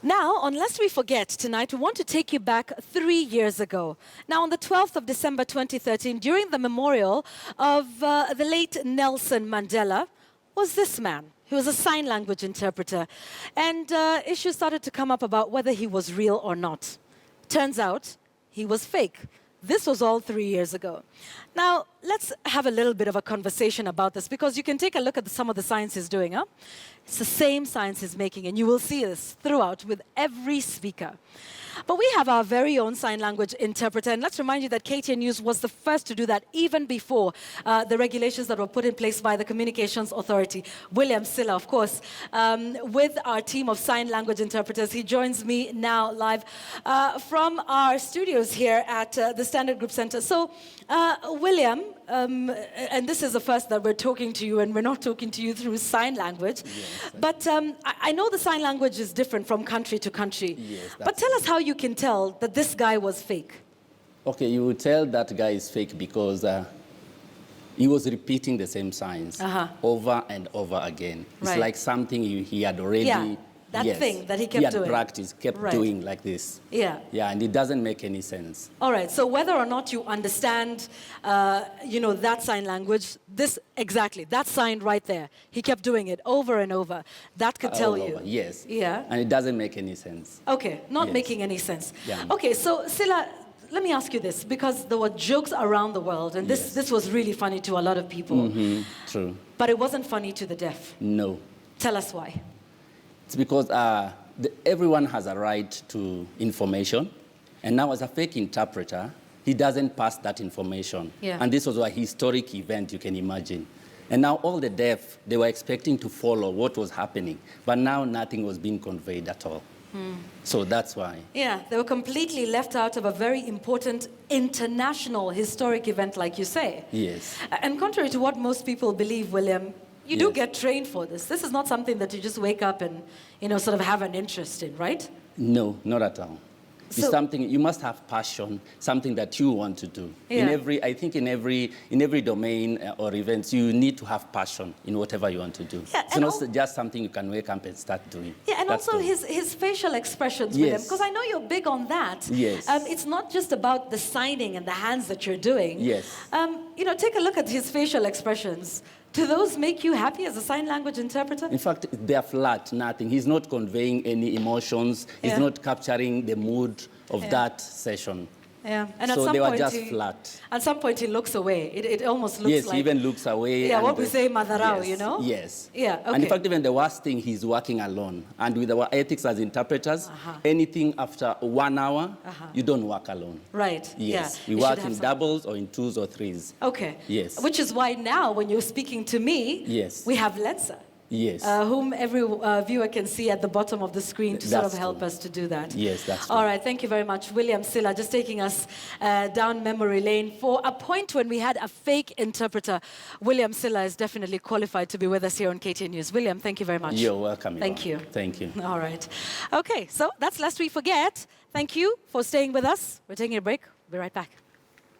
Now, on Lest We Forget tonight, we want to take you back 3 years ago. Now, on the 12th of December 2013, during the memorial of the late Nelson Mandela, was this man. He was a sign language interpreter. And issues started to come up about whether he was real or not. Turns out, he was fake. This was all 3 years ago. Now, let's have a little bit of a conversation about this, because you can take a look at some of the signs he's doing. Huh? It's the same signs he's making, and you will see this throughout with every speaker. But we have our very own sign language interpreter, and let's remind you that KTN News was the first to do that even before the regulations that were put in place by the Communications Authority. William Silla, of course, with our team of sign language interpreters. He joins me now live from our studios here at the Standard Group Center. So, William, and this is the first that we're talking to you, and we're not talking to you through sign language. Yes, but I know the sign language is different from country to country. Yes, but tell us how you can tell that this guy was fake. Okay, you would tell that guy is fake because he was repeating the same signs over and over again. It's like something he had already... That thing that he kept doing. Practiced, kept doing like this. Yeah. Yeah, and it doesn't make any sense. All right, so whether or not you understand, that sign language, that sign right there, he kept doing it over and over. That could tell you. Yes. Yeah. And it doesn't make any sense. Okay, not making any sense. Yeah. Okay, so Silla, let me ask you this, because there were jokes around the world, and this was really funny to a lot of people. True. But it wasn't funny to the deaf. No. Tell us why. It's because everyone has a right to information, and now as a fake interpreter, he doesn't pass that information. Yeah. And this was a historic event, you can imagine. And now all the deaf, they were expecting to follow what was happening, but now nothing was being conveyed at all. So that's why. Yeah, they were completely left out of a very important international historic event, like you say. Yes. And contrary to what most people believe, William, you do get trained for this. This is not something that you just wake up and, sort of have an interest in, right? No, not at all. It's something you must have passion, something that you want to do. Yeah. In every domain or events, you need to have passion in whatever you want to do. Yeah, it's not just something you can wake up and start doing. Yeah, and That's also his facial expressions with him, because I know you're big on that. Yes. It's not just about the signing and the hands that you're doing. Yes. Take a look at his facial expressions. Do those make you happy as a sign language interpreter? In fact, they're flat, nothing. He's not conveying any emotions. He's not capturing the mood of that session. Yeah, and so they were just flat. At some point, he looks away. It almost looks like... Yes, he even looks away. Yeah, what we say, Madarao, yes, Yes. Yeah, okay. And in fact, even the worst thing, he's working alone. And with our ethics as interpreters, anything after 1 hour, you don't work alone. Right, yes. We work in doubles or in twos or threes. Okay. Yes. Which is why now, when you're speaking to me, we have Letsa. Yes. Whom every viewer can see at the bottom of the screen to sort of help us to do that. Yes, that's true. All right, thank you very much. William Silla, just taking us down memory lane. For a point when we had a fake interpreter, William Silla is definitely qualified to be with us here on KTN News. William, thank you very much. You're welcome. Thank you. Thank you. All right. Okay, so that's Lest We Forget. Thank you for staying with us. We're taking a break. We'll be right back.